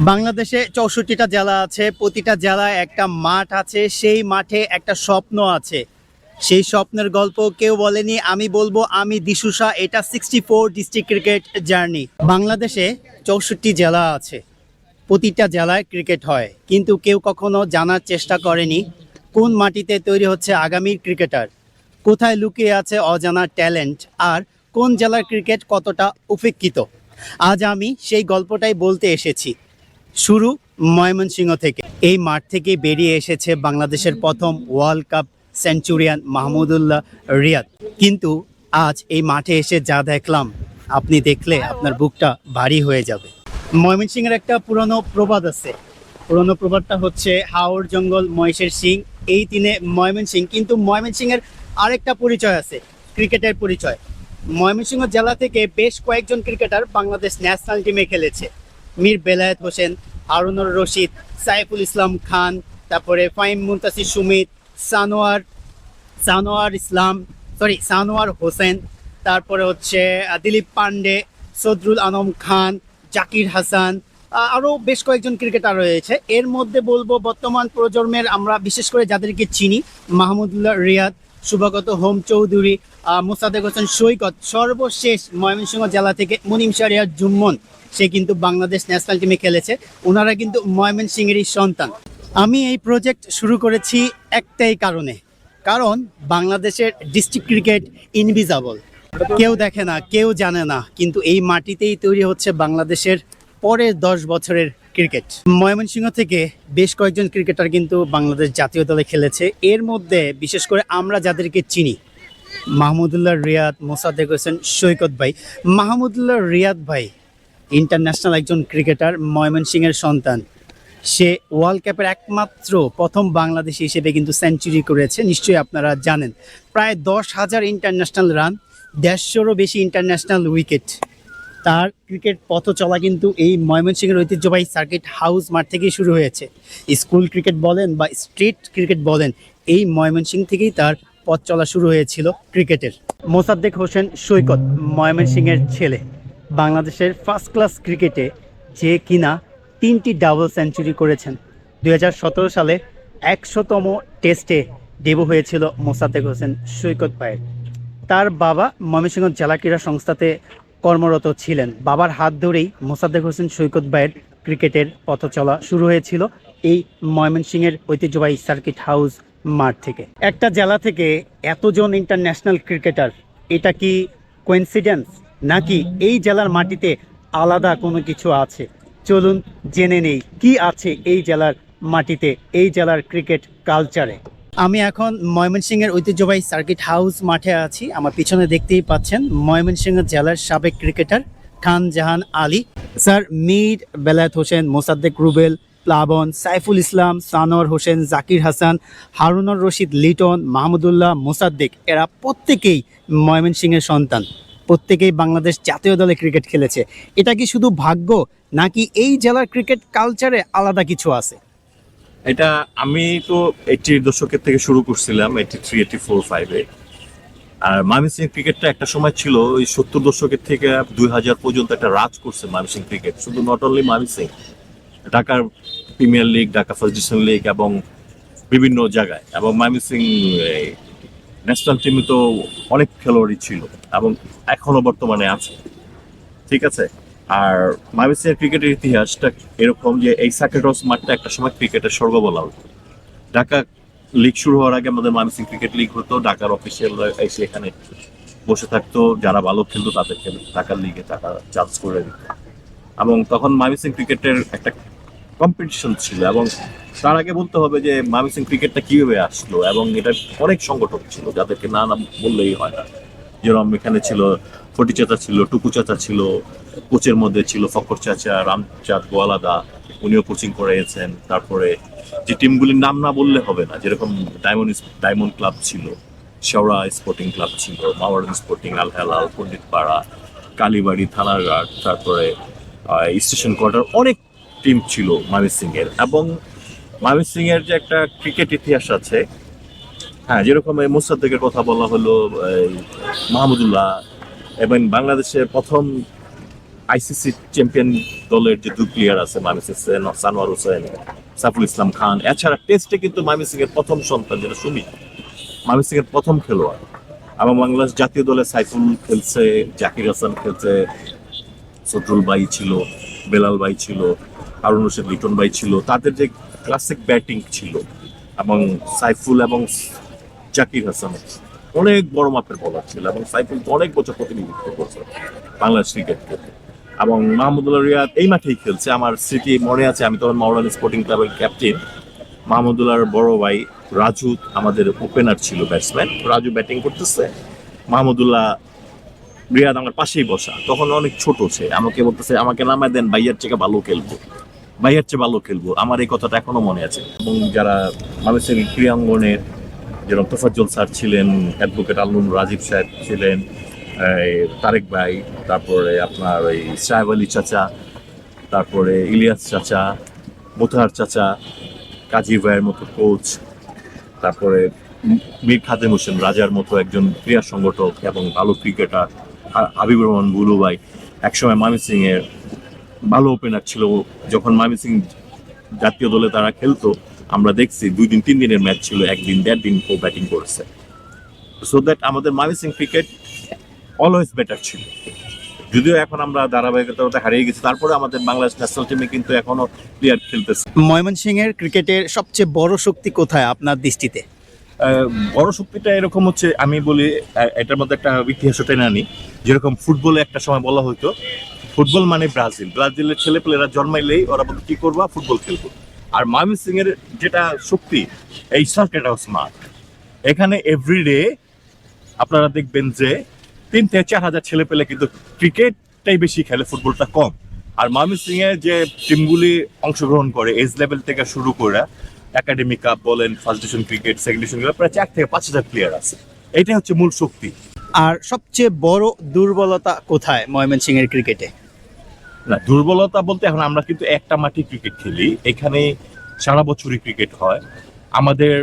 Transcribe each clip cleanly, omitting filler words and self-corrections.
বাংলাদেশে ৬৪টা জেলা আছে, প্রতিটা জেলায় একটা মাঠ আছে, সেই মাঠে একটা স্বপ্ন আছে। সেই স্বপ্নের গল্প কেউ বলেনি, আমি বলবো, আমি দিশুসা। এটা 64 ডিস্ট্রিক্ট ক্রিকেট জার্নি। বাংলাদেশে ৬৪ জেলা আছে, প্রতিটা জেলায় ক্রিকেট হয়, কিন্তু কেউ কখনো জানার চেষ্টা করেনি কোন মাটিতে তৈরি হচ্ছে আগামীর ক্রিকেটার, কোথায় লুকিয়ে আছে অজানা ট্যালেন্ট, আর কোন জেলার ক্রিকেট কতটা উপেক্ষিত। আজ আমি সেই গল্পটাই বলতে এসেছি। শুরু ময়মনসিংহ থেকে। এই মাঠ থেকে বেরিয়ে এসেছে বাংলাদেশের প্রথম world cup centurion Mahmudullah Riyad. কিন্তু আজ এই মাঠে এসে যা দেখলাম, আপনি দেখলে আপনার বুকটা ভারী হয়ে যাবে। ময়মনসিংহের একটা পুরনো প্রবাদ আছে, পুরনো প্রবাদটা হচ্ছে হাওর জঙ্গল মহেশের সিং, এই তিনে ময়মনসিংহ। কিন্তু ময়মনসিংহের আরেকটা পরিচয় আছে, ক্রিকেটের পরিচয়। ময়মনসিংহ জেলা থেকে বেশ কয়েকজন ক্রিকেটার বাংলাদেশ ন্যাশনাল টিমে খেলেছে। মীর বেলায়েত হোসেন, হারুনুর রশিদ, সাইফুল ইসলাম খান, তারপরে ফাহিম মুনতাসির সুমিত, সানোয়ার হোসেন, তারপরে হচ্ছে দিলীপ পান্ডে, সদরুল আলম খান, জাকির হাসান, আরও বেশ কয়েকজন ক্রিকেটার রয়েছে। এর মধ্যে বলবো বর্তমান প্রজন্মের আমরা বিশেষ করে যাদেরকে চিনি, মাহমুদুল্লাহ রিয়াদ, শুভাগত হোম চৌধুরী, মোসাদ্দেক হোসেন সৈকত, সর্বশেষ ময়মনসিংহ জেলা থেকে মুনিম শাহরিয়ার জুম্মন, সে কিন্তু বাংলাদেশ ন্যাশনাল টিমে খেলেছে। ওনারা কিন্তু ময়মনসিংহেরই সন্তান। আমি এই প্রজেক্ট শুরু করেছি একটাই কারণে, কারণ বাংলাদেশের ডিস্ট্রিক্ট ক্রিকেট ইনভিজিবল, কেউ দেখে না, কেউ জানে না, কিন্তু এই মাটিতেই তৈরি হচ্ছে বাংলাদেশের পরের 10 বছরের ক্রিকেট। ময়মনসিংহ থেকে বেশ কয়েকজন ক্রিকেটার কিন্তু বাংলাদেশ জাতীয় দলে খেলেছে। এর মধ্যে বিশেষ করে আমরা যাদেরকে চিনি, মাহমুদুল্লাহ রিয়াদ, মোসাদ্দেক হোসেন সৈকত ভাই। মাহমুদুল্লাহ রিয়াদ ভাই ইন্টারন্যাশনাল একজন ক্রিকেটার, ময়মনসিংহের সন্তান। সে ওয়ার্ল্ড কাপের একমাত্র প্রথম বাংলাদেশি হিসেবে কিন্তু সেঞ্চুরি করেছে, নিশ্চয়ই আপনারা জানেন। প্রায় 10,000 ইন্টারন্যাশনাল রান, 150-রও বেশি ইন্টারন্যাশনাল উইকেট। তার ক্রিকেট পথ চলা কিন্তু এই ময়মনসিংহের ঐতিহ্যবাহী সার্কিট হাউস মাঠ থেকেই শুরু হয়েছে। স্কুল ক্রিকেট বলেন বা স্ট্রিট ক্রিকেট বলেন, এই ময়মনসিংহ থেকেই তার পথ চলা শুরু হয়েছিল ক্রিকেটের। মোসাদ্দেক হোসেন সৈকত ময়মনসিংহের ছেলে, বাংলাদেশের ফার্স্ট ক্লাস ক্রিকেটে যে কিনা 3টি ডাবল সেঞ্চুরি করেছেন। 2017 সালে 100তম টেস্টে ডেবু হয়েছিল মোসাদ্দেক হোসেন সৈকত ভাইয়ের। তার বাবা ময়মনসিংহ জেলা ক্রীড়া সংস্থাতে কর্মরত ছিলেন। বাবার হাত ধরেই মোসাদ্দেক হোসেন সৈকত ভাইয়ের ক্রিকেটের পথ চলা শুরু হয়েছিল এই ময়মনসিংহের ঐতিহ্যবাহী সার্কিট হাউস মাঠ থেকে। একটা জেলা থেকে এতজন ইন্টারন্যাশনাল ক্রিকেটার, এটা কি কোইন্সিডেন্স, নাকি এই জেলার মাটিতে আলাদা কোনো কিছু আছে? চলুন জেনে নেই কি আছে এই জেলার মাটিতে, এই জেলার ক্রিকেট কালচারে। আমি এখন ময়মনসিংহের ঐতিহ্যবাহী সার্কিট হাউস মাঠে আছি। আমার পিছনে দেখতেই পাচ্ছেন ময়মনসিংহ জেলার সাবেক ক্রিকেটার খান জাহান আলী স্যার। মীর বেলায়েত হোসেন, মোসাদ্দেক রুবেল, প্লাবন, সাইফুল ইসলাম, সানোয়ার হোসেন, জাকির হাসান, হারুনুর রশিদ লিটন, মাহমুদুল্লাহ, মোসাদ্দেক, এরা প্রত্যেকেই ময়মনসিংহের সন্তান, প্রত্যেকেই বাংলাদেশ জাতীয় দলে ক্রিকেট খেলেছে। এটা কি শুধু ভাগ্য, নাকি এই জেলার ক্রিকেট কালচারে আলাদা কিছু আছে? এটা আমি তো 80-এর দশকের থেকে শুরু করছিলাম, 83, 84, 85-এ। আর ময়মনসিংহ ক্রিকেটটা একটা সময় ছিল ওই 70 দশকের থেকে 2000 পর্যন্ত একটা রাজ করছে ময়মনসিংহ ক্রিকেট। শুধু নট অনলি ময়মনসিংহ, ঢাকার premier league, Dhaka first division league এবং বিভিন্ন জায়গায়। এবং ময়মনসিংহ ন্যাশনাল টিমে তো অনেক খেলোয়াড়ই ছিল এবং এখনো বর্তমানে আছে, ঠিক আছে। আর ময়মনসিংহের ক্রিকেটের ইতিহাসটা এরকম যে এই সার্কিট হাউস মাঠটা একটা সময় ক্রিকেটের স্বর্গ বলা হতো। ঢাকা লিগ শুরু হওয়ার আগে আমাদের ময়মনসিংহ ক্রিকেট লিগ হতো, ঢাকার অফিসিয়ালরা এসে এখানে বসে থাকতো, যারা ভালো খেলতো তাদেরকে ঢাকার লিগে টাকা চার্জ করে দিত। এবং তখন ময়মনসিংহ ক্রিকেটের একটা কম্পিটিশন ছিল। এবং তার আগে বলতে হবে যে ময়মনসিংহ ক্রিকেটটা কিভাবে আসলো, এবং এটা অনেক সংগঠন ছিল যাদেরকে না নাম বললেই হয় না। যেরকম এখানে ছিল ফটি চাচা, ছিল টুকু চাচা, ছিল কোচের মধ্যে ছিল ফকর চাচা, রামচাঁদ গোয়ালাদা, উনিও কোচিং করেছেন। তারপরে যে টিমগুলির নাম না বললে হবে না, যেরকম ডায়মন্ড ক্লাব ছিল, শেওড়া স্পোর্টিং ক্লাব ছিল, মাওয়ার্ড স্পোর্টিং, আল হেলাল, পণ্ডিতপাড়া, কালীবাড়ি, থানারঘাট, তারপরে স্টেশন কোয়ার্টার, অনেক টিম ছিল ময়মনসিংহের। এবং ময়মনসিংহের যে একটা ক্রিকেট ইতিহাস আছে, হ্যাঁ, যেরকম এই মোসাদ্দেকের কথা বলা হলো, মাহমুদুল্লাহ, এবং বাংলাদেশের প্রথম আইসিসি চ্যাম্পিয়ন দলের যে দুই প্লেয়ার আছে ময়মনসিংহ সানোয়ার হোসেন, সাইফুল ইসলাম খান, এছাড়া টেস্টে কিন্তু ময়মনসিংহ এর প্রথম সন্তান যেটা সুমিত, ময়মনসিংহ এর প্রথম খেলোয়াড়। এবং বাংলাদেশ জাতীয় দলে সাইফুল খেলছে, জাকির হাসান খেলছে, সদরুল ভাই ছিল, বেলাল ভাই ছিল, হারুন রশিদ লিটন ভাই ছিল। তাদের যে ক্লাসিক ব্যাটিং ছিল, এবং সাইফুল এবং জাকির হাসান অনেক বড় মাপের বলার ছিল, এবং সাইফুল অনেক বছর প্রতিনিধিত্ব করছে বাংলাদেশ ক্রিকেটকে। এবং মাহমুদুল্লাহ রিয়াদ এই মাঠেই খেলছে। আমার স্মৃতি মনে আছে, আমি তখন মাওলানা স্পোর্টিং ক্লাবের ক্যাপ্টেন। মাহমুদুল্লাহর বড় ভাই রাজু আমাদের ওপেনার ছিল, ব্যাটসম্যান। রাজু ব্যাটিং করতেছে, মাহমুদুল্লাহ রিয়াদ আমার পাশেই বসা, তখন অনেক ছোট সে, আমাকে বলতেছে আমাকে নামায় দেন, ভাইয়ার চেয়ে ভালো খেলবো, ভাইয়ার চেয়ে ভালো খেলবো। আমার এই কথাটা এখনো মনে আছে। এবং যারা মানুষের ক্রীড়াঙ্গনের, যেরকম তোফাজ্জল স্যার ছিলেন, অ্যাডভোকেট আলম রাজীব সাহেব ছিলেন, তারেক ভাই, তারপরে আপনার ওই সাহেব আলী চাচা, তারপরে ইলিয়াস চাচা, মোতাহার চাচা, কাজী ভাইয়ের মতো কোচ, তারপরে মীর খাদেম হোসেন রাজার মতো একজন ক্রীড়া সংগঠক এবং ভালো ক্রিকেটার, হাবিবুর রহমান বুলু ভাই একসময় ময়মনসিংহ এর ভালো ওপেনার ছিল। যখন ময়মনসিংহ জাতীয় দলে তারা খেলতো, আমরা দেখছি 2 দিন 3 দিনের ম্যাচ ছিল, 1 দিন 1.5 দিন ও ব্যাটিং করেছে। সো দ্যাট আমাদের ময়মনসিংহ ক্রিকেট অলওয়েজ বেটার ছিল। যদিও এখন আমরা ধারাবাহিকতা হারিয়ে গেছি, তারপরে আমাদের বাংলাদেশ ন্যাশনাল টিমে কিন্তু এখনো প্লেয়ার খেলতেছে। ময়মনসিংহের ক্রিকেটের সবচেয়ে বড় শক্তি কোথায় আপনার দৃষ্টিতে? বড় শক্তিটা এরকম হচ্ছে, আমি বলি এটার মধ্যে একটা ইতিহাস টেনে আনি। যেরকম ফুটবলে একটা সময় বলা হতো ফুটবল মানে ব্রাজিল, ব্রাজিলের ছেলেপেলেরা জন্মাইলেই ওরা বলতো কি করবা, ফুটবল খেলবো। আর ময়মনসিংহ এর যেটা শক্তি, এই সার্কিট হাউস মাঠ, এখানে এভরিডে আপনারা দেখবেন যে 3 থেকে 4 হাজার ছেলেপেলে কিন্তু ক্রিকেটটাই বেশি খেলে, ফুটবলটা কম। আর ময়মনসিংহ এর যে টিমগুলি অংশগ্রহণ করে এজ লেভেল থেকে শুরু করে একাডেমি কাপ বলেন, first division cricket, second division cricket, প্রায় 4 থেকে 5 হাজার প্লেয়ার আছে। এটাই হচ্ছে মূল শক্তি। আর সবচেয়ে বড় দুর্বলতা কোথায় ময়মনসিংহের ক্রিকেটে? না, দুর্বলতা বলতে এখন আমরা কিন্তু একটা মাঠে ক্রিকেট খেলি, এখানে সারা বছরই ক্রিকেট হয়। আমাদের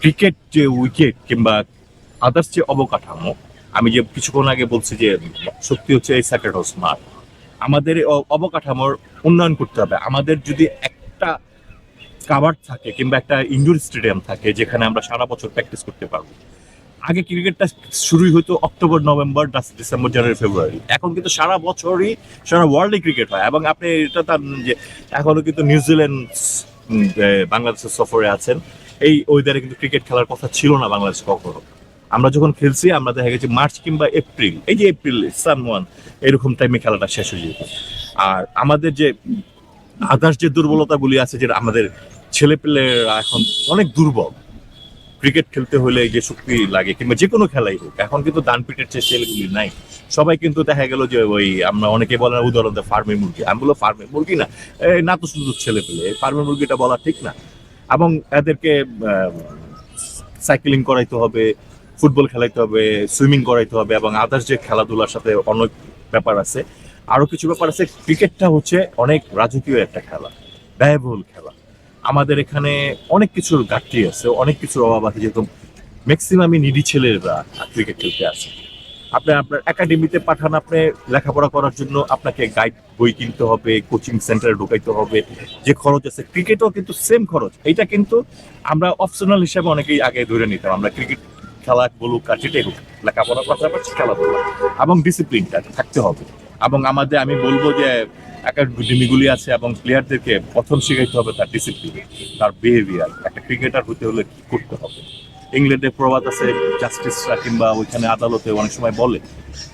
ক্রিকেট যে উইকেট কিংবা আদার্স যে অবকাঠামো, আমি যে কিছুক্ষণ আগে বলছি যে শক্তি হচ্ছে এই সার্কিট হাউস মাঠ, আমাদের এই অবকাঠামোর উন্নয়ন করতে হবে। আমাদের যদি একটা কাভার থাকে কিংবা একটা ইনডোর স্টেডিয়াম থাকে যেখানে আমরা সারা বছর প্র্যাকটিস করতে পারবো। আগে ক্রিকেটটা শুরুই হতো অক্টোবর, নভেম্বর, ডিসেম্বর, জানুয়ারি, ফেব্রুয়ারি। এখন কিন্তু সারা বছরই সারা ওয়ার্ল্ডে ক্রিকেট হয়। এবং আপনি এটা তার যে এখনো কিন্তু নিউজিল্যান্ড বাংলাদেশের সফরে আছেন, এই ওয়েদারে কিন্তু ক্রিকেট খেলার কথা ছিল না বাংলাদেশ কখনো। আমরা যখন খেলছি আমরা দেখা গেছে মার্চ কিংবা এপ্রিল, এই যে এপ্রিল সান 1 এরকম টাইমে খেলাটা শেষ হয়ে যেত। আর আমাদের যে আদার্স যে দুর্বলতাগুলি আছে, যেটা আমাদের ছেলেপেলেরা এখন অনেক দুর্বল, ক্রিকেট খেলতে হলে যে শক্তি লাগে কিংবা যে কোনো খেলাই হোক, এখন কিন্তু দান পিটের চেয়ে ছেলেগুলি নাই। সবাই কিন্তু দেখা গেল যে ওই আমরা অনেকে বলেন উদাহরণ দেয় ফার্মের মুরগি, আমি বলবো ফার্মের মুরগি না, না তো শুধু ছেলে পেলে, ফার্মের মুরগিটা বলা ঠিক না। এবং এদেরকে সাইকেলিং করাইতে হবে, ফুটবল খেলাইতে হবে, সুইমিং করাইতে হবে, এবং আদার্স যে খেলাধুলার সাথে অনেক ব্যাপার আছে, আরো কিছু ব্যাপার আছে। ক্রিকেটটা হচ্ছে অনেক রাজকীয় একটা খেলা, ব্যয়বহুল খেলা। আমাদের এখানে অনেক কিছুর ঘাটতি আছে, অনেক কিছুর অভাব আছে, যেহেতু ম্যাক্সিমামই নিডি ছেলেরা ক্রিকেট খেলতে আসে। আপনি আপনার একাডেমিতে পাঠান, আপনি লেখাপড়া করার জন্য আপনাকে গাইড বই কিনতে হবে, কোচিং সেন্টারে ঢুকাইতে হবে, যে খরচ আছে। ক্রিকেটও কিন্তু সেম খরচ। এইটা কিন্তু আমরা অপশনাল হিসেবে অনেকেই আগে ধরে নিতাম, আমরা ক্রিকেট খেলা বলুক আর যেটাই হোক, লেখাপড়ার পাশাপাশি খেলাধুলা এবং ডিসিপ্লিনটা থাকতে হবে। এবং আমাদের আমি বলবো যে একাডেমিগুলি আছে এবং প্লেয়ারদেরকে প্রথম শিখাইতে হবে তার ডিসিপ্লিন, তার বিহেভিয়ার। একটা ক্রিকেটার হতে হলে কি করতে হবে। ইংল্যান্ডের প্রবাদ আছে, জাস্টিসরা কিংবা ওইখানে আদালতে অনেক সময় বলে,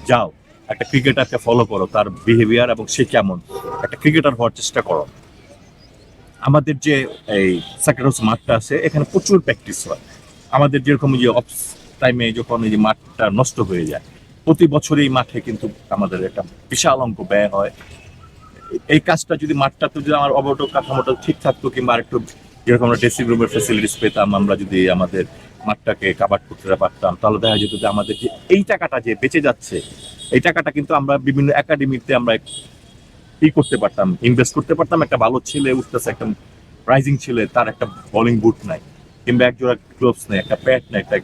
যাও একটা ক্রিকেটারকে ফলো করো, তার বিহেভিয়ার এবং সে কেমন, একটা ক্রিকেটার হওয়ার চেষ্টা করো। আমাদের যে এই সার্কিট হাউস মাঠটা আছে, এখানে প্রচুর প্র্যাকটিস হয়। আমাদের যেরকম যে অফ টাইমে যখন এই যে মাঠটা নষ্ট হয়ে যায়, প্রতি বছর এই মাঠে কিন্তু আমাদের একটা বিশাল অঙ্ক ব্যয় হয়। এই কাজটা যদি মাঠটাতে যদি আমার কাঠামোটা ঠিক থাকতো, কিংবা আরেকটু যেরকম আমরা ড্রেসিং রুমের ফ্যাসিলিটিস পেতাম, আমরা যদি আমাদের মাঠটাকে কাভার করতে পারতাম, তাহলে দেখা যেত যে আমাদের যে এই টাকাটা যে বেঁচে যাচ্ছে, এই টাকাটা কিন্তু আমরা বিভিন্ন একাডেমিতে আমরা করতে পারতাম, ইনভেস্ট করতে পারতাম। একটা ভালো ছেলে উঠতেছে, একটা রাইজিং ছেলে, তার একটা বোলিং বুট নাই, কিংবা একজোড়া গ্লোভস নেই, একটা প্যাড নেই, একটা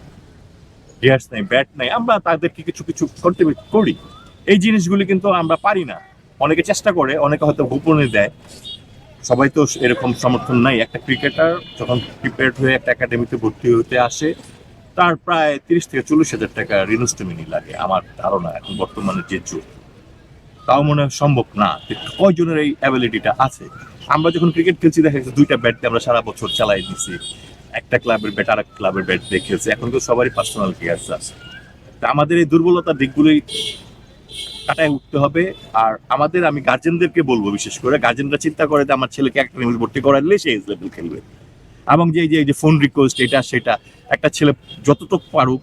গিয়ার্স নেই, ব্যাট নেই, আমরা তাদেরকে কিছু কিছু কন্ট্রিবিউট করি। এই জিনিসগুলি কিন্তু আমরা পারি না। অনেকে চেষ্টা করে, অনেকে হয়তো গোপনে দেয়, সবাই তো এরকম সমর্থন নাই। একটা ক্রিকেটার যখন প্রিপেয়ার্ড হয়ে একটা একাডেমিতে ভর্তি হতে আসে, তার প্রায় 30 থেকে 40 হাজার টাকা রিনস্টমিনি লাগে আমার ধারণা, এখন বর্তমানে যে যুগ। তাও মনে হয় সম্ভব না। কয়জনের এই অ্যাবিলিটিটা আছে? আমরা যখন ক্রিকেট খেলছি দেখা যাচ্ছে 2টা ব্যাট দিয়ে আমরা সারা বছর চালাই দিচ্ছি, একটা ক্লাবের ব্যাট আর এক ক্লাবের ব্যাট দিয়ে খেলছি। এখন তো সবারই পার্সোনাল গিয়ার্স আছে। তা আমাদের এই দুর্বলতার দিকগুলি কাটায় উঠতে হবে। আর আমি গার্জেনদেরকে বলবো, বিশেষ করে গার্জেনরা চিন্তা করে যে আমার ছেলেকে একটা লেভেল ভর্তি করালে সে এজ লেভেল খেলবে, এবং যে ফোন রিকোয়েস্ট এটা সেটা, একটা ছেলে যতটুকু পারুক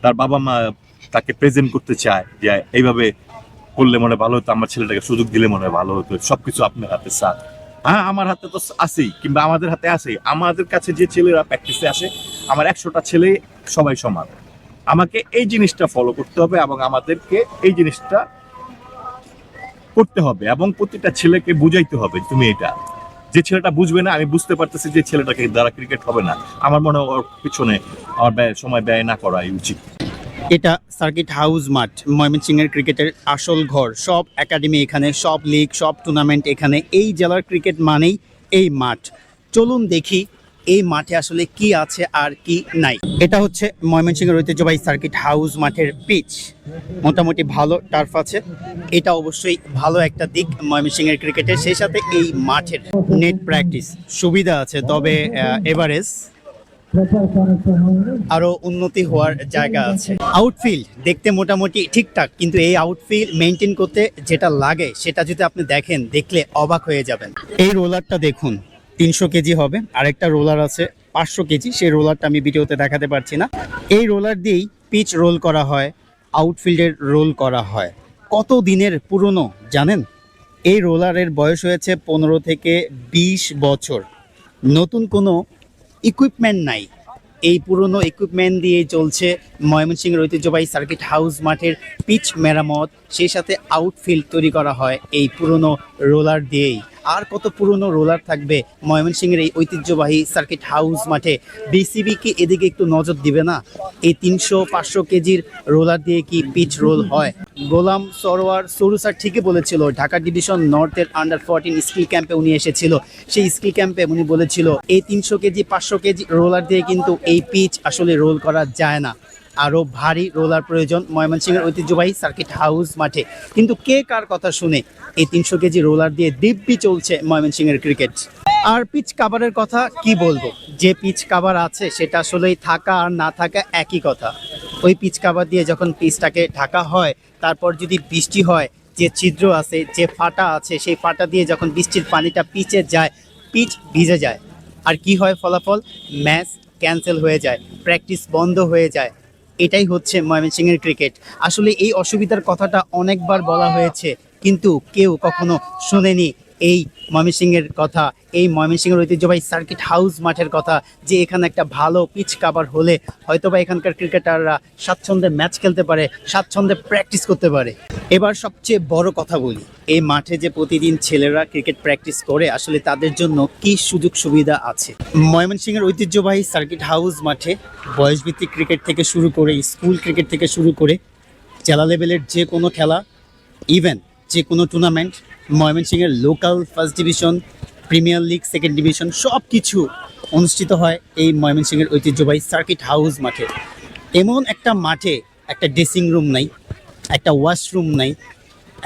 তার বাবা মা তাকে প্রেজেন্ট করতে চায় যে এইভাবে করলে মনে ভালো হতো, আমার ছেলেটাকে সুযোগ দিলে মনে হয় ভালো হতো, সবকিছু আপনার হাতে স্যার। হ্যাঁ, আমার হাতে তো আছেই, কিংবা আমাদের হাতে আছেই। আমাদের কাছে যে ছেলেরা প্র্যাকটিসে আসে, আমার 100টা ছেলে সবাই সমান। আমাকে এই জিনিসটা ফলো করতে হবে এবং আমাদেরকে এই জিনিসটা করতে হবে, এবং প্রতিটা ছেলেকে বুঝাইতে হবে তুমি এটা। যে ছেলেটা বুঝবে না, আমি বুঝতে পারতেছি যে ছেলেটাকে দ্বারা ক্রিকেট হবে না, আমার মনে হয় ওর পিছনে আমার সময় ব্যয় না করাই উচিত। এটা সার্কিট হাউস মাঠ, ময়মনসিংহের ক্রিকেটের আসল ঘর। সব একাডেমি এখানে, সব লিগ, সব টুর্নামেন্ট এখানে। এই জেলার ক্রিকেট মানেই এই মাঠ। চলুন দেখি এই মাঠে আসলে কি আছে আর কি নাই। এটা হচ্ছে ময়মনসিংহের ঐতিহ্যবাহী সার্কিট হাউস মাঠের পিচ। মোটামুটি ভালো টার্ফ আছে, এটা অবশ্যই ভালো একটা দিক ময়মনসিংহের ক্রিকেটের। সেই সাথে এই মাঠের নেট প্র্যাকটিস সুবিধা আছে, তবে এভারেজ আরো উন্নতি হওয়ার জায়গা আছে। আউটফিল্ড দেখতে মোটামুটি ঠিকঠাক, কিন্তু এই আউটফিল্ড মেনটেন করতে যেটা লাগে সেটা যদি আপনি দেখলে অবাক হয়ে যাবেন। এই রোলারটা দেখুন, 300 কেজি হবে। আরেকটা রোলার আছে 500 কেজি, সেই রোলারটা আমি ভিডিওতে দেখাতে পারছি না। এই রোলার দিয়েই পিচ রোল করা হয়, আউটফিল্ডের রোল করা হয়। কত দিনের পুরনো জানেন? এই রোলারের বয়স হয়েছে 15 থেকে 20 বছর। নতুন কোনো ইকুইপমেন্ট নাই, এই পুরনো ইকুইপমেন্ট দিয়ে চলছে ময়মনসিংহের ঐতিহ্যবাহী সার্কিট হাউস মাঠের পিচ মেরামত। সেই সাথে আউটফিল্ড তৈরি করা হয় এই পুরনো রোলার দিয়েই। আর কত পুরনো রোলার থাকবে ময়মনসিংহের এই ঐতিহ্যবাহী সার্কিট হাউস মাঠে? বিসিবি কি এদিকে একটু নজর দিবে না? এই 300-500 কেজির রোলার দিয়ে কি পিচ রোল হয়? গোলাম সরোয়ার সরু স্যার ঠিকই বলেছিল, ঢাকা ডিভিশন নর্থের আন্ডার 14 স্কিল ক্যাম্পে উনি এসেছিল। সেই স্কিল ক্যাম্পে উনি বলেছিল এই 300 কেজি 500 কেজি রোলার দিয়ে কিন্তু এই পিচ আসলে রোল করা যায় না, আরও ভারী রোলার প্রয়োজন ময়মনসিংহের ঐতিহ্যবাহী সার্কিট হাউস মাঠে। কিন্তু কে কার কথা শুনে? এই 300 কেজি রোলার দিয়ে দিব্যি চলছে ময়মনসিংহের ক্রিকেট। আর পিচ কাভারের কথা কি বলবো, যে পিচ কাভার আছে সেটা আসলেই থাকা আর না থাকা একই কথা। ওই পিচ কাভার দিয়ে যখন পিচটাকে ঢাকা হয়, তারপর যদি বৃষ্টি হয়, যে ছিদ্র আছে, যে ফাটা আছে, সেই ফাটা দিয়ে যখন বৃষ্টির পানিটা পিচে যায়, পিচ ভিজে যায়। আর কি হয় ফলাফল? ম্যাচ ক্যান্সেল হয়ে যায়, প্র্যাকটিস বন্ধ হয়ে যায়। এটাই হচ্ছে ময়মনসিংহের ক্রিকেট। আসলে এই অসুবিধার কথাটা অনেকবার বলা হয়েছে, কিন্তু কেউ কখনো শোনেনি এই ময়মনসিংহের কথা, এই ময়মনসিংহের ঐতিহ্যবাহী সার্কিট হাউস মাঠের কথা, যে এখানে একটা ভালো পিচ কাভার হলে হয়তোবা এখানকার ক্রিকেটাররা স্বাচ্ছন্দ্যে ম্যাচ খেলতে পারে, স্বাচ্ছন্দ্যে প্র্যাকটিস করতে পারে। এবার সবচেয়ে বড় কথা বলি, এই মাঠে যে প্রতিদিন ছেলেরা ক্রিকেট প্র্যাকটিস করে, আসলে তাদের জন্য কি সুযোগ সুবিধা আছে? ময়মনসিংহের ঐতিহ্যবাহী সার্কিট হাউস মাঠে বয়সভিত্তিক ক্রিকেট থেকে শুরু করে, স্কুল ক্রিকেট থেকে শুরু করে জেলা লেভেলের যে কোনো খেলা, ইভেন যে কোনো টুর্নামেন্ট, ময়মনসিংহের local first division, premier league, second division, সব কিছু অনুষ্ঠিত হয় এই ময়মনসিংহের ঐতিহ্যবাহী সার্কিট হাউস মাঠে। এমন একটা মাঠে একটা ড্রেসিং রুম নাই, একটা ওয়াশরুম নাই,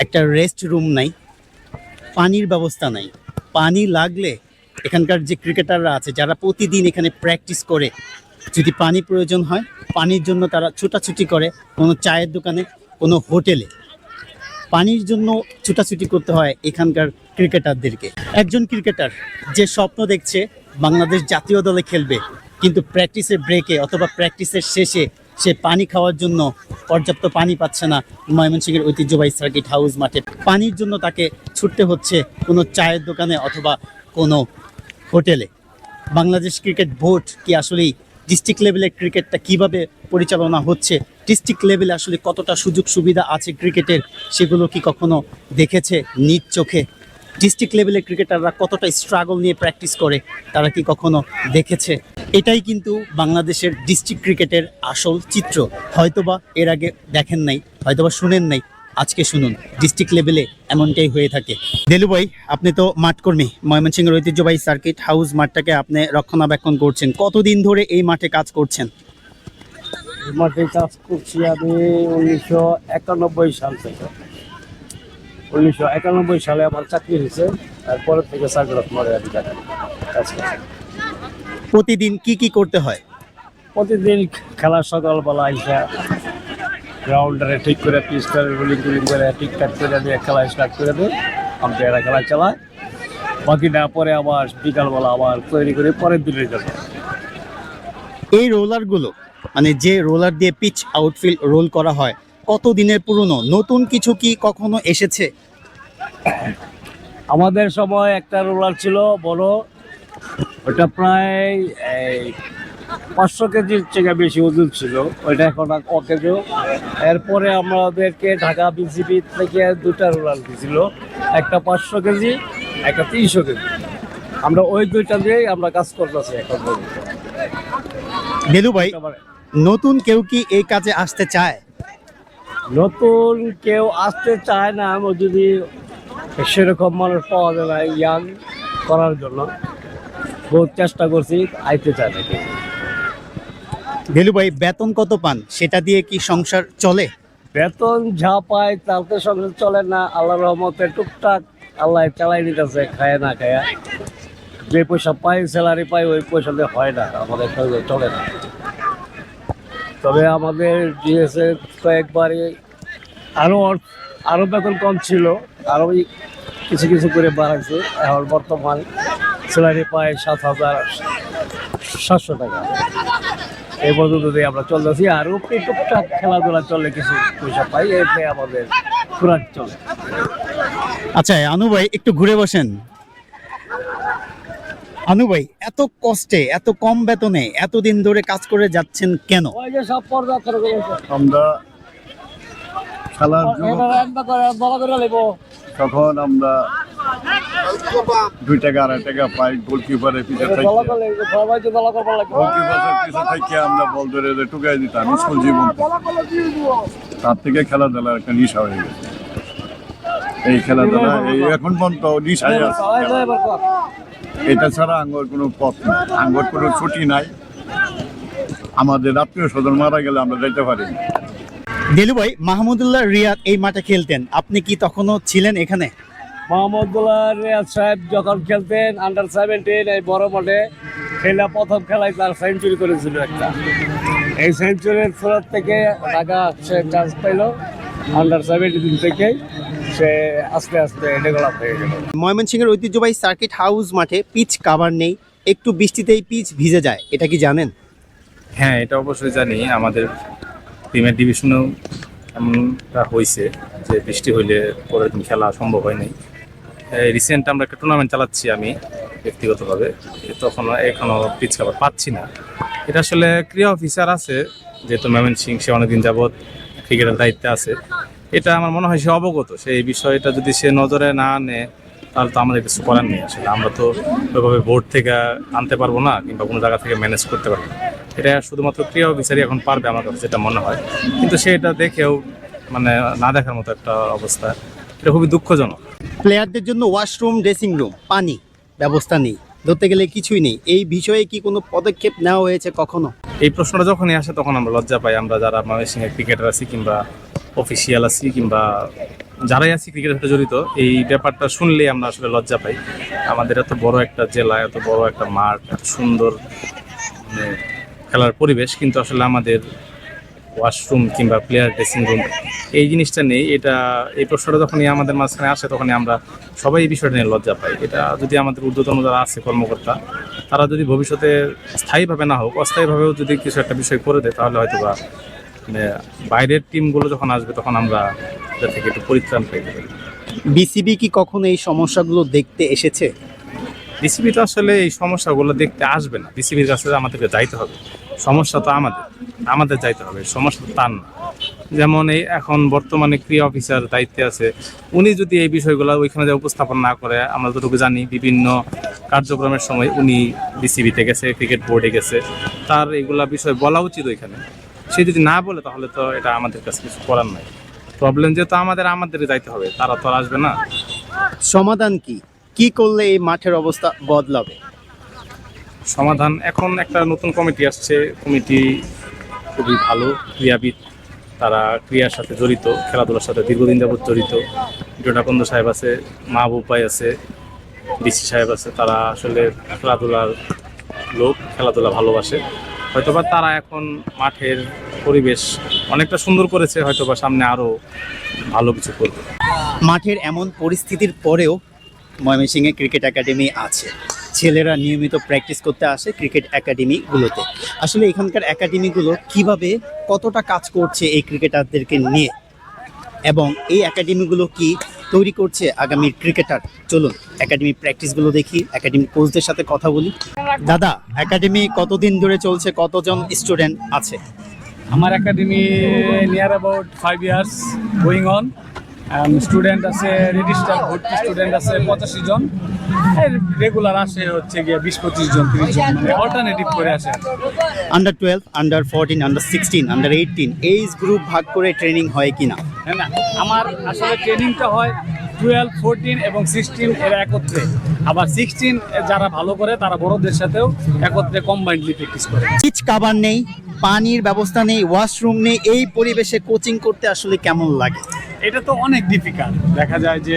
একটা রেস্ট রুম নাই, পানির ব্যবস্থা নাই। পানি লাগলে এখানকার যে ক্রিকেটাররা আছে, যারা প্রতিদিন এখানে প্র্যাকটিস করে, যদি পানি প্রয়োজন হয়, পানির জন্য তারা ছুটাছুটি করে কোনো চায়ের দোকানে, কোনো হোটেলে। পানির জন্য ছুটাছুটি করতে হয় এখানকার ক্রিকেটারদেরকে। একজন ক্রিকেটার যে স্বপ্ন দেখছে বাংলাদেশ জাতীয় দলে খেলবে, কিন্তু প্র্যাকটিসের ব্রেকে অথবা প্র্যাকটিসের শেষে সে পানি খাওয়ার জন্য পর্যাপ্ত পানি পাচ্ছে না ময়মনসিংহের ঐতিহ্যবাহী সার্কিট হাউস মাঠে। পানির জন্য তাকে ছুটতে হচ্ছে কোনো চায়ের দোকানে অথবা কোনো হোটেলে। বাংলাদেশ ক্রিকেট বোর্ড কি আসলেই ডিস্ট্রিক্ট লেভেলের ক্রিকেটটা কিভাবে পরিচালনা হচ্ছে, ডিস্ট্রিক্ট লেভেলে আসলে কতটা সুযোগ সুবিধা আছে ক্রিকেটের, সেগুলো কি কখনো দেখেছে নিজ চোখে? ডিস্ট্রিক্ট লেভেলের ক্রিকেটাররা কতটা স্ট্রাগল নিয়ে প্র্যাকটিস করে, তারা কি কখনো দেখেছে? এটাই কিন্তু বাংলাদেশের ডিস্ট্রিক্ট ক্রিকেটের আসল চিত্র। হয়তোবা এর আগে দেখেন নাই, হয়তোবা শুনেন নাই, আজকে শুনুন ডিস্ট্রিক্ট লেভেলে এমনটাই হয়ে থাকে। দেলু ভাই, আপনি তো মাঠকর্মী, ময়মনসিংহের ঐতিহ্যবাহী সার্কিট হাউস মাঠটাকে আপনি রক্ষণাবেক্ষণ করছেন, কতদিন ধরে এই মাঠে কাজ করছেন? মাঠে কাজ করছি আমি 1991 সাল থেকে। 1991 সালে আমার চাকরি হয়েছে, তারপরে থেকে সার্কুলার মারে আমি কাজ করছি। প্রতিদিন কি কি করতে হয়? প্রতিদিন খেলা সকালবেলা আইসা গ্রাউন্ডারে ঠিক করে পিস্টারে রোলিং টুলিং করে ঠিকঠাক করে দিয়ে খেলা স্টার্ট করে দিই, আম্পায়াররা খেলা চালায়। বাকিটা পরে আবার বিকালবেলা আবার তৈরি করে পরের দিনের জন্য। এই রোলারগুলো মানে যে রোলার দিয়ে পিচ আউটফিল্ড রোল করা হয় কত দিনের পুরনো? নতুন কিছু কি কখনো এসেছে? আমাদের সময় একটা রোলার ছিল বড়, ওটা প্রায় 500 কেজির থেকে বেশি ওজন ছিল, ওইটা এখন অকেজো। এরপরে আমাদেরকে ঢাকা বিসিবি থেকে 2টা রোলার দিয়েছিল, একটা 500 কেজি, একটা 300 কেজি। আমরা ওই 2টা দিয়েই আমরা কাজ করতেছি এখন পর্যন্ত। দেলু ভাই, নতুন কেউ কি এই কাজে আসতে চায়? নতুন কেউ আসতে চায় না, আমি যদি সেরকম মানুষ পাওয়া যায় না ইয়াং করার জন্য, বহুত চেষ্টা করছি, আইতে চায় না কেউ। দেলু ভাই, বেতন কত পান? সেটা দিয়ে কি সংসার চলে? বেতন যা পায় তাতে সংসার চলে না, আল্লাহর রহমতে টুকটাক আল্লাহ চালাই নিতেছে, খায় না খায়া। যে পয়সা পাই, স্যালারি পাই, ওই পয়সা দিয়ে হয় না, আমাদের সংসার চলে না। তবে আমাদের দিয়েছে কয়েকবারই, আরও বেতন কম ছিল, আরও কিছু কিছু করে বাড়াইছে। এখন বর্তমান স্যালারি পাই 7,700 টাকা। এই পর্যন্ত দিয়ে আমরা চলতেছি, আর উপরে টুকটাক খেলাধুলা চলে, কিছু পয়সা পাই, এতে আমাদের খোরাক চলে। আচ্ছা আনু ভাই, একটু ঘুরে বসেন। আনু ভাই, এত কষ্টে এত কম বেতনে এতদিন ধরে কাজ করে যাচ্ছেন কেন? ওই যে সব পর্দা করে আমরা খেলার তখন আমরা 2 টাকা 2.5 টাকা পাই গোলকিপারের পিছনে থেকে। গোলকিপারের পিছনে থেকে আমরা বল ধরে টুকাই দিতাম স্কুল জীবন। তার থেকে খেলাধুলা একটা নেশা হয়ে গেছে। এই খেলাধুলা এই এখন পর্যন্ত নেশায় আছে। এটা ছাড়া আঙ্গর কোনো পথ নেই, আঙ্গর কোনো ছুটি নাই। আমাদের আত্মীয় স্বজন মারা গেলে আমরা যেতে পারি না। দেলু ভাই, মাহমুদুল্লাহ রিয়াদ এই মাঠে খেলতেন, আপনি কি তখনও ছিলেন এখানে? মাহমুদুল্লাহ রিয়াদ সাহেব যখন খেলতেন আন্ডার 17 এই বড় মাঠে খেলা, প্রথম খেলায় তার সেঞ্চুরি করেছিল একটা। এই সেঞ্চুরির ফেরত থেকে ঢাকা সে চান্স পাইল, আন্ডার 17 থেকে সে আস্তে আস্তে ডেভেলপ হয়ে গেল। ময়মনসিংহের ঐতিহ্যবাহী সার্কিট হাউস মাঠে পিচ কাভার নেই, একটু বৃষ্টিতেই পিচ ভিজে যায়, এটা কি জানেন? হ্যাঁ, এটা অবশ্যই জানি। আমাদের প্রিমিয়ার ডিভিশনেও এমনটা হয়েছে যে বৃষ্টি হইলে পরের দিন খেলা সম্ভব হয় নাই। রিসেন্ট আমরা একটা টুর্নামেন্ট চালাচ্ছি আমি ব্যক্তিগতভাবে, এখনও পিচ কাভার পাচ্ছি না। এটা আসলে ক্রীড়া অফিসার আছে, যেহেতু ময়মনসিংহ সে অনেকদিন যাবৎ ক্রিকেটের দায়িত্বে আছে, এটা আমার মনে হয় সে অবগত। সেই বিষয়টা যদি সে নজরে না আনে তাহলে তো আমাদের কিছু করার নেই। আসলে আমরা তো ওইভাবে বোর্ড থেকে আনতে পারবো না, কিংবা কোনো জায়গা থেকে ম্যানেজ করতে পারবো না। এটা শুধুমাত্র ক্রীড়া অফিসারই এখন পারবে, আমার কাছে যেটা মনে হয়। কিন্তু সে এটা দেখেও মানে না দেখার মতো একটা অবস্থা, এটা খুবই দুঃখজনক। প্লেয়ারদের জন্য ওয়াশরুম, ড্রেসিং রুম, পানি ব্যবস্থা নেই, ধরতে গেলে কিছুই নেই। এই বিষয়ে কি কোনো পদক্ষেপ নেওয়া হয়েছে কখনো? এই প্রশ্নটা যখনই আসে তখন আমরা লজ্জা পাই। আমরা যারা ময়মনসিংহের ক্রিকেটার আছি কিংবা অফিসিয়াল আছি কিংবা যারাই আছি ক্রিকেটের সাথে জড়িত, এই ব্যাপারটা শুনলেই আমরা আসলে লজ্জা পাই। আমাদের এত বড় একটা জেলা, এত বড় একটা মাঠ, এত সুন্দর খেলার পরিবেশ, কিন্তু আসলে আমাদের ওয়াশরুম কিংবা প্লেয়ার ড্রেসিং রুম এই জিনিসটা নেই। এই প্রশ্নটা যখনই আমাদের মাঝখানে আসে তখনই আমরা সবাই এই বিষয়টা নিয়ে লজ্জা পাই। এটা যদি আমাদের ঊর্ধ্বতন যারা আছে কর্মকর্তা, তারা যদি ভবিষ্যতে স্থায়ীভাবে না হোক অস্থায়ীভাবেও যদি কিছু একটা বিষয় করে দেয়, তাহলে হয়তো বা বাইরের টিমগুলো যখন আসবে তখন আমরা এটা থেকে একটু পরিত্রাণ পেতে পারি। বিসিবি কি কখনো এই সমস্যাগুলো দেখতে এসেছে? বিসিবি তো আসলে এই সমস্যাগুলো দেখতে আসবে না, বিসিবির কাছে আমাদেরকে যাইতে হবে। সমস্যা তো আমাদের যাইতে হবে, সমস্যা তো তার না। যেমন এই এখন বর্তমানে ক্রীড়া অফিসার দায়িত্বে আছে, উনি যদি এই বিষয়গুলো ওইখানে যে উপস্থাপন না করে, আমরা যতটুকু জানি বিভিন্ন কার্যক্রমের সময় উনি বিসিবিতে গেছে, ক্রিকেট বোর্ডে গেছে, তার এগুলা বিষয় বলা উচিত ওইখানে। সে যদি না বলে তাহলে তো এটা আমাদের কাছে কিছু করার নাই। প্রবলেম যেহেতু আমাদের যাইতে হবে, তারা তো আর আসবে না। সমাধান কি কি করলে এই মাঠের অবস্থা বদলাবে? সমাধান এখন একটা নতুন কমিটি আসছে, কমিটি খুবই ভালো ক্রীড়াবিদ, তারা ক্রীড়ার সাথে জড়িত, খেলাধুলার সাথে দীর্ঘদিন যাবত জড়িত। ডোটাকন্দ সাহেব আছে, মাহবুব ভাই আছে, ডিসি সাহেব আছে, তারা আসলে খেলাধুলার লোক, খেলাধুলা ভালোবাসে। হয়তোবা তারা এখন মাঠের পরিবেশ অনেকটা সুন্দর করেছে, হয়তোবা সামনে আরও ভালো কিছু করবে। মাঠের এমন পরিস্থিতির পরেও ময়মনসিংহে ক্রিকেট একাডেমি আছে, ছেলেরা নিয়মিত প্র্যাকটিস করতে আসে ক্রিকেট একাডেমিগুলোতে। আসলে এখানকার একাডেমিগুলো কিভাবে কতটা কাজ করছে এই ক্রিকেটারদেরকে নিয়ে, এবং এই একাডেমিগুলো কি তৈরি করছে আগামী ক্রিকেটার? চলুন একাডেমি প্র্যাকটিসগুলো দেখি, একাডেমি কোচদের সাথে কথা বলি। দাদা, একাডেমি কতদিন ধরে চলছে, কতজন স্টুডেন্ট আছে? আমার academy near about 5 years going on. Student আছে রেজিস্টার ভর্তি স্টুডেন্ট আছে 85 জন, রেগুলার আসে হচ্ছে গিয়ে 20-25 জন 30 জন, অল্টারনেটিভ করে আসে। Under 12, under 14, under 16, under 18 age group ভাগ করে ট্রেনিং হয় কিনা? হ্যাঁ না, আমার আসলে ট্রেনিংটা হয় 12, 14 এবং 16 এরা একত্রে, আবার 16 যারা ভালো করে তারা বড়দের সাথেও একত্রে কম্বাইন্ডলি প্র্যাকটিস করে। পিচ কাভার নেই, পানির ব্যবস্থা নেই, ওয়াশরুম নেই, এই পরিবেশে কোচিং করতে আসলে কেমন লাগে? এটা তো অনেক ডিফিকাল্ট। দেখা যায় যে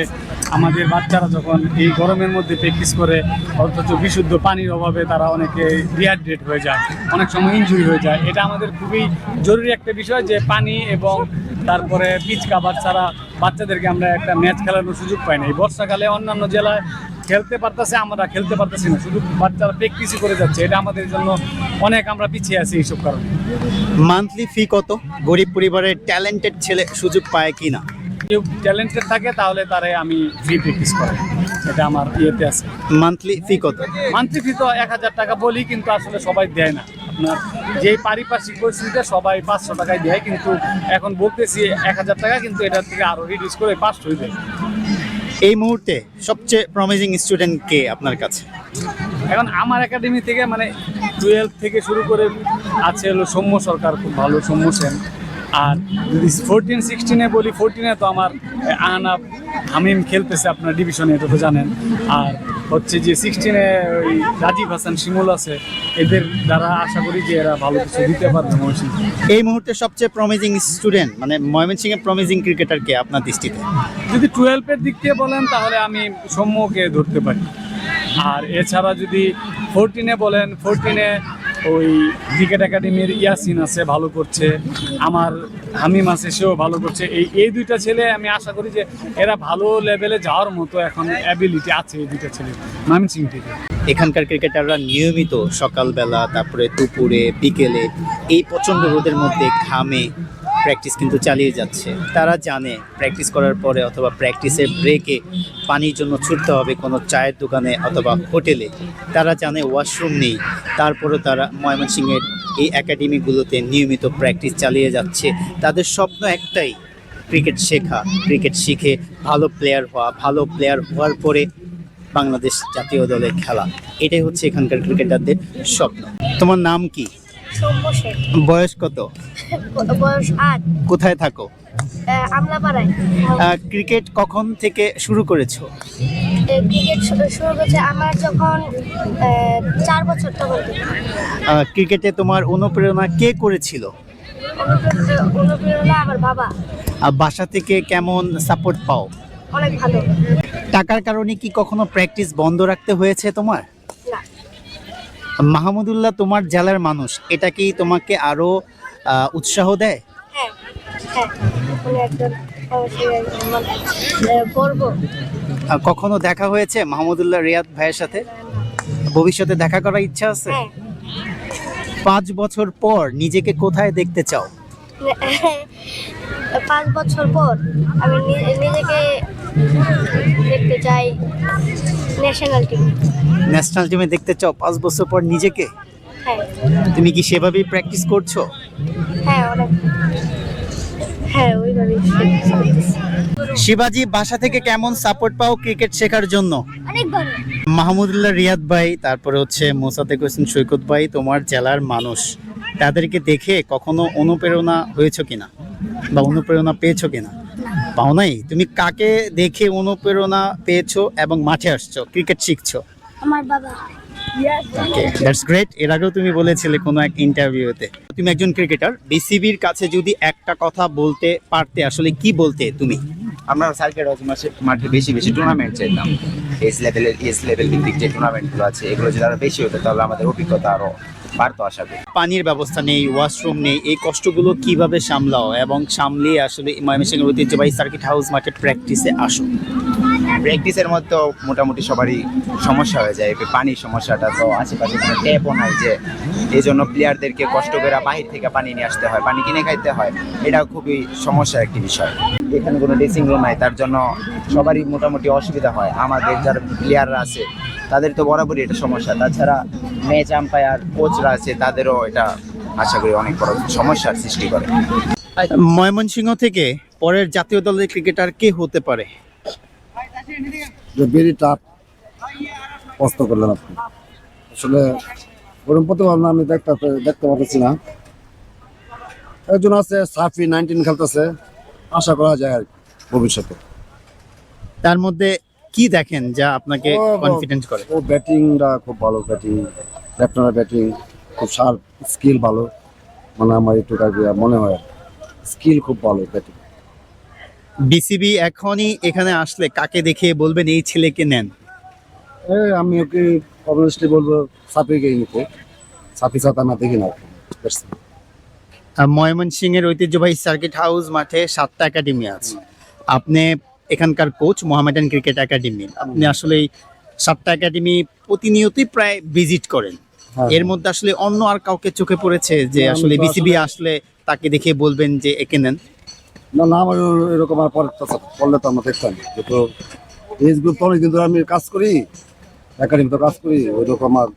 আমাদের বাচ্চারা যখন এই গরমের মধ্যে প্র্যাকটিস করে, অথচ বিশুদ্ধ পানির অভাবে তারা অনেকে ডিহাইড্রেট হয়ে যায়, অনেক সময় ইনজুরি হয়ে যায়। এটা আমাদের খুবই জরুরি একটা বিষয় যে পানি এবং তারপরে পিচ কাভার ছাড়া বাচ্চাদেরকে আমরা একটা ম্যাচ খেলানোর সুযোগ পাই না। এই বর্ষাকালে অন্যান্য জেলায় খেলতে পারতেছে, আমরা খেলতে পারতেছি না, শুধু বাচ্চারা প্র্যাকটিসই করে যাচ্ছে। এটা আমাদের জন্য অনেক, আমরা পিছিয়ে আছি এইসব কারণে। মান্থলি ফি কত? গরিব পরিবারের ট্যালেন্টেড ছেলে সুযোগ পায় কিনা? কেউ ট্যালেন্টেড থাকে তাহলে তারে আমি ফ্রি প্র্যাকটিস করাই, এটা আমার ইয়েতে আছে। মান্থলি ফি কত? মান্থলি ফি তো 1000 টাকা বলি, কিন্তু আসলে সবাই দেয় না। আপনার যে পারিপার্শ্বিক পরিস্থিতিতে সবাই 500 টাকায় দেয়, কিন্তু এখন বলতেছি 1000 টাকা, কিন্তু এটার থেকে আরও রিডিউস করে 500 দেয়। এই মুহূর্তে সবচেয়ে প্রমিজিং স্টুডেন্ট কে আপনার কাছে? এখন আমার একাডেমি থেকে মানে 12 থেকে শুরু করে আছে হলো সৌম্য সরকার, খুব ভালো সৌম্য সেন। আর যদি 14-16-এ বলি, 14-এ তো আমার আহনাব হামিম খেলতেছে আপনার ডিভিশনে, এটা তো জানেন। আর হচ্ছে যে 16-এ ওই রাজীব হাসান শিমুল আছে, এদের দ্বারা আশা করি যে এরা ভালো কিছু দিতে পারবে ময়মনসিংহে। এই মুহূর্তে সবচেয়ে প্রমিজিং স্টুডেন্ট মানে ময়মনসিংহের প্রমিজিং ক্রিকেটার কে আপনার দৃষ্টিতে? যদি 12-এর দিক থেকে বলেন তাহলে আমি সৌম্যকে ধরতে পারি। আর এছাড়া যদি 14-এ বলেন, 14-এ ওই ক্রিকেট একাডেমির ইয়াসিন আছে, ভালো করছে। আমার হামিম আছে, সেও ভালো করছে। এই দুইটা ছেলে আমি আশা করি যে এরা ভালো লেভেলে যাওয়ার মতো এখন অ্যাবিলিটি আছে এই দুইটা ছেলে ময়মনসিংহ থেকে। এখানকার ক্রিকেটাররা নিয়মিত সকালবেলা, তারপরে দুপুরে, বিকেলে এই প্রচণ্ড রোদের মধ্যে ঘামে প্র্যাকটিস কিন্তু চালিয়ে যাচ্ছে। তারা জানে প্র্যাকটিস করার পরে অথবা প্র্যাকটিসের ব্রেকে পানির জন্য ছুটতে হবে কোনো চায়ের দোকানে অথবা হোটেলে। তারা জানে ওয়াশরুম নেই, তারপরে তারা ময়মনসিংহের এই একাডেমিগুলোতে নিয়মিত প্র্যাকটিস চালিয়ে যাচ্ছে। তাদের স্বপ্ন একটাই, ক্রিকেট শেখা, ক্রিকেট শিখে ভালো প্লেয়ার হওয়া, ভালো প্লেয়ার হওয়ার পরে বাংলাদেশ জাতীয় দলে খেলা। এটাই হচ্ছে এখানকার ক্রিকেটারদের স্বপ্ন। তোমার নাম কি? সৌম্য শেখ। বয়স কত? বয়স 8। কোথায় থাকো? আমলাপাড়ায়। ক্রিকেট কখন থেকে শুরু করেছো? ক্রিকেট শুরু করেছে আমার যখন 4 বছর তখন থেকে। ক্রিকেটে তোমার অনুপ্রেরণা কে করেছিল? অনুপ্রেরণা আমার বাবা। বাসা থেকে কেমন সাপোর্ট পাও? অনেক ভালো। টাকার কারণে কি কখনো প্র্যাকটিস বন্ধ রাখতে হয়েছে তোমার? না। মাহমুদুল্লাহ তোমার জেলার মানুষ, এটা কি তোমাকে আরো উৎসাহ দেয়? হ্যাঁ হ্যাঁ, উনি একজন অবশ্যই গর্ব। কখনো দেখা হয়েছে মাহমুদুল্লাহ রিয়াদ ভাইয়ের সাথে? ভবিষ্যতে দেখা করার ইচ্ছা আছে? হ্যাঁ। 5 বছর পর নিজেকে কোথায় দেখতে চাও? 5 বছর পর আমি নিজেকে দেখতে চাই ন্যাশনাল টিম। ন্যাশনাল টিমে দেখতে চাও 5 বছর পর নিজেকে? হ্যাঁ। তুমি কি সেভাবেই প্র্যাকটিস করছো? হ্যাঁ অনেক। হ্যাঁ ওইভাবেই। শিবাজি, বাসা থেকে কেমন সাপোর্ট পাও ক্রিকেট শেখার জন্য? অনেক ভালো। মাহমুদুল্লাহ রিয়াদ ভাই, তারপরে হচ্ছে মোসাদ্দেক হোসেন সৈকত ভাই তোমার জেলার মানুষ, তাদেরকে দেখে কখনো অনুপ্রেরণা হয়েছে কিনা বা অনুপ্রেরণা পেয়েছো কিনা? পাও নাই? তুমি কাকে দেখে অনুপ্রেরণা পেয়েছো এবং মাঠে আসছো, ক্রিকেট শিখছো? আমার বাবা। ওকে, দ্যাটস গ্রেট। এর আগেও তুমি বলেছিলে কোনো এক ইন্টারভিউতে তুমি একজন ক্রিকেটার। বিসিবির কাছে যদি একটা কথা বলতে পারতে, আসলে কি বলতে তুমি? আমরা সার্কিট হাউস মাঠে বেশি বেশি টুর্নামেন্ট চাইতাম। এস লেভেল ভিত্তিক যে টুর্নামেন্টগুলো আছে এগুলো যদি আরো বেশি হতো তাহলে আমাদের অভিজ্ঞতা আরো বাড়তো আশা করি। পানির ব্যবস্থা নেই, ওয়াশরুম নেই, এই কষ্টগুলো কিভাবে সামলাও এবং সামলিয়ে আসলে ময়মনসিংহের ঐতিহ্যবাহী সার্কিট হাউস মাঠে প্র্যাকটিসে আসো? প্র্যাকটিসের মধ্যে মোটামুটি সবারই সমস্যা হয়ে যায়। পানির সমস্যাটা তো আশেপাশে কোনো ট্যাপও নাই, যে এই জন্য প্লেয়ারদেরকে কষ্ট করে বাহির থেকে পানি নিয়ে আসতে হয়, পানি কিনে খাইতে হয়। এটা খুবই সমস্যার একটি বিষয়। এখানে কোনো ড্রেসিং রুম নাই, তার জন্য সবারই মোটামুটি অসুবিধা হয়। আমাদের যারা প্লেয়াররা আছে তাদের তো বরাবরই এটা সমস্যা। তাছাড়া ম্যাচ আম্পায়ার কোচরা আছে তাদেরও এটা আশা করি অনেক বড় সমস্যার সৃষ্টি করে। ময়মনসিংহ থেকে পরের জাতীয় দলের ক্রিকেটার কে হতে পারে? ভেরি টাফ প্রশ্ন করলেন আপনি। আসলে ওরকম প্রতিভা আমি দেখতে পাচ্ছি না। একজন আছে সাফি 19 খেলতেছে, আশা করা যায় আর কি ভবিষ্যতে। তার মধ্যে কি দেখেন যা আপনাকে কনফিডেন্স করে? ও ব্যাটিংটা খুব ভালো, ব্যাটিং লেফট ব্যাটিং খুব শার্প, স্কিল ভালো। মানে আমার একটু মনে হয় স্কিল খুব ভালো ব্যাটিং। বিসিবি এখনই এখানে আসলে কাকে দেখে বলবেন এই ছেলেকে নেন? আমি ওকে অবভিয়াসলি বলবো সাফিকে নিতে। সাফি সাথে আমরা দেখি না। ময়মনসিংহের ঐতিহ্যবাহী সার্কিট হাউস মাঠে 7টা একাডেমি আছে। আপনি এখানকার কোচ, মোহামেডান ক্রিকেট একাডেমি। আপনি আসলে এই 7টা একাডেমি প্রতিনিয়তই প্রায় ভিজিট করেন। এর মধ্যে আসলে অন্য আর কাউকে চোখে পড়েছে যে আসলে বিসিবি আসলে তাকে দেখে বলবেন যে একে নেন? না না, আমার এরকম আর পড়লে তো আমরা দেখতাম। যেহেতু এজ গ্রুপ তো অনেকদিন ধরে আমি কাজ করি, একাডেমি তো কাজ করি, ওই রকম আমার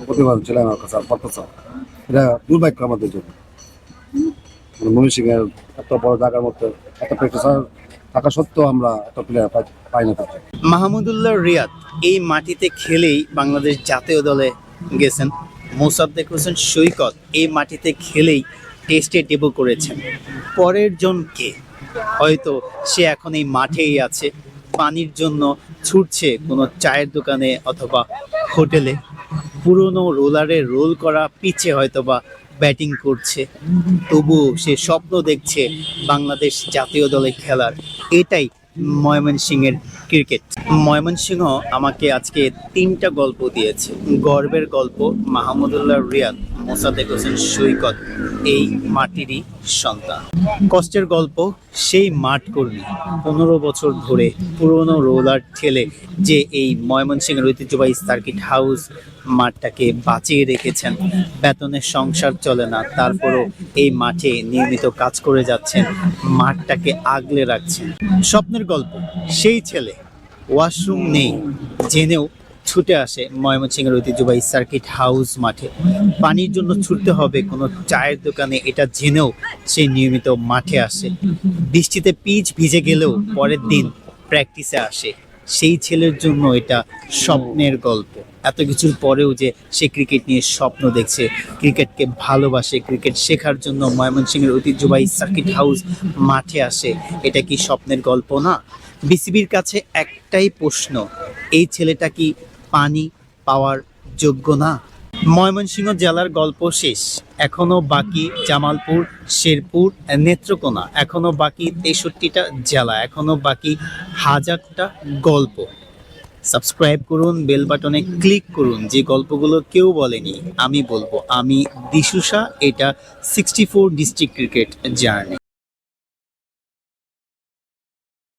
প্রতিভা ছিল আমার কাছে আর পড়তেছে। এটা দুর্ভাগ্য আমাদের জন্য। ময়মনসিংহের এত বড় জায়গার মধ্যে এত প্র্যাকটিসার থাকা সত্ত্বেও আমরা এত প্লেয়ার পাই না। তাকে মাহমুদুল্লাহ রিয়াদ এই মাটিতে খেলেই বাংলাদেশ জাতীয় দলে গেছেন। মোসাদ্দেক হোসেন সৈকত এই মাটিতে খেলেই টেস্টে ডেবিউ করেছেন। পরের জন কে? হয়তো সে এখন এই মাঠেই আছে, পানির জন্য ছুটছে কোনো চায়ের দোকানে অথবা হোটেলে, পুরনো রোলারে রোল করা পিচে হয়তোবা ব্যাটিং করছে, তবুও সে স্বপ্ন দেখছে বাংলাদেশ জাতীয় দলে খেলার। এটাই ময়মনসিংহের ক্রিকেট। ময়মনসিংহ আমাকে আজকে 3টা গল্প দিয়েছে। গর্বের গল্প মাহমুদুল্লাহ রিয়াদ, মোসাদ্দেক হোসেন সৈকত এই মাটিরই সন্তান। কষ্টের গল্প সেই মাঠ কর্মী 15 বছর ধরে পুরনো রোলার ঠেলে যে এই ময়মনসিংহের ঐতিহ্যবাহী সার্কিট হাউস মাঠটাকে বাঁচিয়ে রেখেছেন। বেতনের সংসার চলে না, তারপরও এই মাঠে নিয়মিত কাজ করে যাচ্ছেন, মাঠটাকে আগলে রাখছেন। স্বপ্নের গল্প সেই ছেলে, ওয়াশরুম নেই জেনেও ছুটে আসে ময়মনসিংহের ঐতিহ্যবাহী সার্কিট হাউস মাঠে। পানির জন্য ছুটতে হবে কোনো চায়ের দোকানে, এটা জেনেও সে নিয়মিত মাঠে আসে। বৃষ্টিতে পিচ ভিজে গেলেও পরের দিন প্র্যাকটিসে আসে। সেই ছেলের জন্য এটা স্বপ্নের গল্প। এত কিছুর পরেও যে সে ক্রিকেট নিয়ে স্বপ্ন দেখছে, ক্রিকেটকে ভালোবাসে, ক্রিকেট শেখার জন্য ময়মনসিংহের ঐতিহ্যবাহী সার্কিট হাউস মাঠে আসে, এটা কি স্বপ্নের গল্প না? বিসিবির কাছে একটাই প্রশ্ন, এই ছেলেটা কি পানি পাওয়ার যোগ্য না? ময়মনসিংহ জেলার গল্প শেষ, এখনো বাকি জামালপুর, শেরপুর, নেত্রকোনা, এখনো বাকি 63টা জেলা, এখনো বাকি 1000টা গল্প। সাবস্ক্রাইব করুন, বেল বাটনে ক্লিক করুন। যে গল্পগুলো কেউ বলেনি আমি বলবো। আমি দিশুষা, এটা 64 ডিস্ট্রিক্ট ক্রিকেট জার্নি।